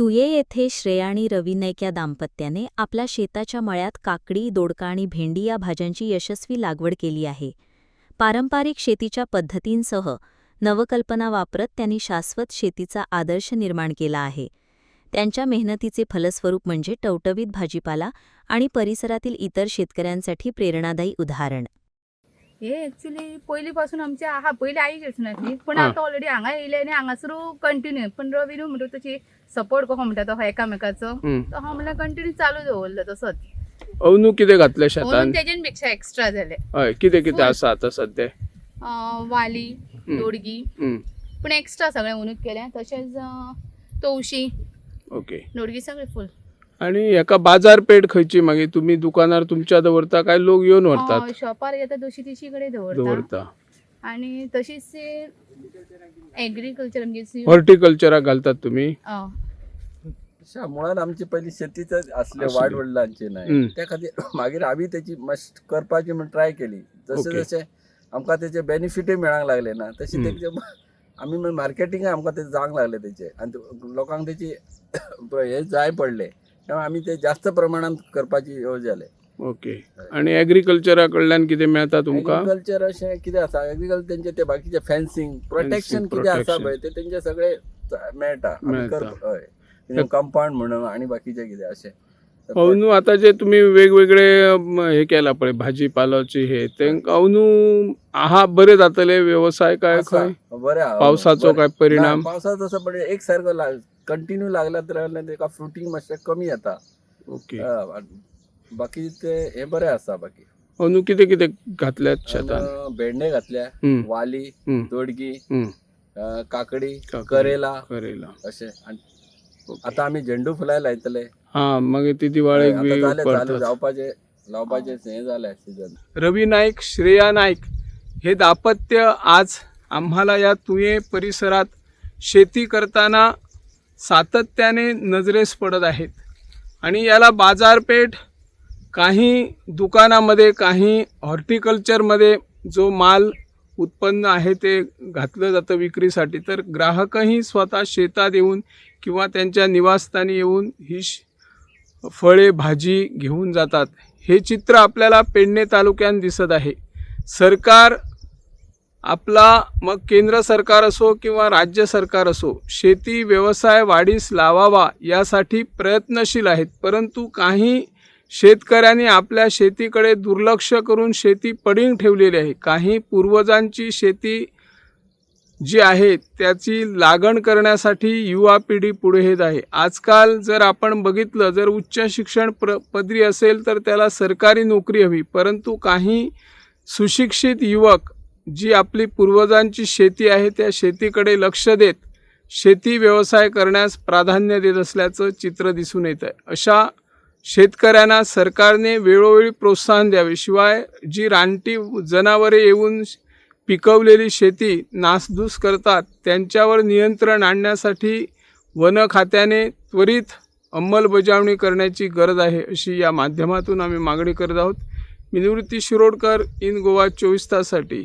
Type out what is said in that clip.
तुये येथे श्रेया आणि रवी नाईक या दाम्पत्याने आपल्या शेताच्या मळ्यात काकडी, दोडका आणि भेंडी या भाज्यांची यशस्वी लागवड केली आहे. पारंपरिक शेतीच्या पद्धतींसह नवकल्पना वापरत त्यांनी शाश्वत शेतीचा आदर्श निर्माण केला आहे. त्यांच्या मेहनतीचे फलस्वरूप म्हणजे टवटवीत भाजीपाला आणि परिसरातील इतर शेतकऱ्यांसाठी प्रेरणादायी उदाहरण. हे ऍक्च्युली पहिलीपासून आमच्या पहिले आई करची पण आता ऑलरेडी हांगा येयले आनी हांगासरू कंटिन्यू पण रवीनू म्हणटा तशी सपोर्ट कहो म्हणटा तो एकामेकाचो तो हांव म्हणल्यार कंटिन्यू चालू दवरलो तसोच. अवनू कितें घातलें शेतान? तेजेन पेक्षा एक्स्ट्रा जाले. हय कितें कितें आसा आतां सध्या? वाली, दोडगी पण एक्स्ट्रा सगळें उनूच केलें. तशेंच तवशी, ओके, दोडगी सगळें फूल. आणि हेका बाजारपेठ खंयची मागीर तुमी दुकानार तुमच्या दवरता काय लोक येवन व्हरतात? शॉपार येता तशी तिशी कडेन दवरता आणि तशीच एग्रीकल्चर म्हणजे हॉर्टिकल्चराक घालतात तुमी? मुळात आमची पहिली शेतीच असले वाढ वडिलांची नाही त्या खातीर मागीर आम्ही त्याची मस्त करपाची म्हणून ट्राय केली. जसे जसे आमकां त्याचे बेनिफिटूय मेळांक लागले ना तशी तेचे आमी मार्केटिंग आमकां ते जावंक लागले त्याचे आनी लोकांक त्याची हे जाय पडले तेव्हा आम्ही ते जास्त प्रमाणात करपाची हे जाले. ओके, आणि एग्रीकल्चरा कडल्यान कितें मेळता तुमकां? एग्रीकल्चर अशें कितें आसा एग्रीकल्चर तेंचे ते बाकीचे फेन्सिंग प्रोटेक्शन कितें आसा पळय ते तेंचे सगळे मेळटा. हय, कंपाउंड म्हणून आणि बाकीचे कितें अशें. अवनू आता जे तुम्ही वेगवेगळे हे केला पळय भाजीपालाची हे तेंका अवनू आहा बरे जातले व्यवसाय काय खंय? बरें पावसाचो काय परिणाम? पावसाचो तसो पण एक सारको कंटिन्यू लागला तर तेका फ्रुटींग मातशें कमी येता. ओके, बाकी ते हे बरें आसा. बाकी अवनू कितें कितें घातल्यात शेतान? भेंडे घातल्या, वाली, दोडगी, काकडी, करेला अशें. आता आम्ही झेंडू फुलाय लायतले. मागीर ती दिवाळेक बी लावपाचे हे जाले सीजन. रवी नाईक, श्रेया नाईक हे दाम्पत्य आज आम्हाला या तुये परिसरात शेती करताना सातत्याने नजरेस पडत आहेत. आणि याला बाजारपेठ काही दुकानामध्ये, काही हॉर्टिकल्चरमध्ये जो माल उत्पन्न आहे ते घातलं जातं विक्रीसाठी, तर ग्राहकही स्वतः शेतात येऊन किंवा त्यांच्या निवासस्थानी येऊन ही फळे भाजी घेऊन जातात. हे चित्र आपल्याला पेडणे तालुक्यात दिसत आहे. सरकार आपला, मग केंद्र सरकार असो किंवा राज्य सरकार असो, शेती व्यवसाय वाढीस लावावा यासाठी प्रयत्नशील आहेत. परंतु काही शेतकऱ्यांनी आपल्या शेतीकडे दुर्लक्ष करून शेती पडींग ठेवलेली आहे. काही पूर्वजांची शेती जी आहे त्याची लागण करण्यासाठी युवा पिढी पुढे येत आहे. आजकाल जर आपण बघितलं, जर उच्च शिक्षण पदरी असेल तर त्याला सरकारी नोकरी हवी, परंतु काही सुशिक्षित युवक जी आपली पूर्वजांची शेती आहे त्या शेतीकडे लक्ष देत शेती व्यवसाय करण्यास प्राधान्य देत असल्याचं चित्र दिसून येत आहे. अशा शेतकऱ्यांना सरकारने वेळोवेळी प्रोत्साहन द्यावे. शिवाय जी रानटी जनावरे येऊन पिकवलेली शेती नासधूस करतात त्यांच्यावर नियंत्रण आणण्यासाठी वन खात्याने त्वरित अंमलबजावणी करण्याची गरज आहे, अशी या माध्यमातून आम्ही मागणी करत आहोत. मी निवृत्ती शिरोडकर, इन गोवा 24 ताससाठी.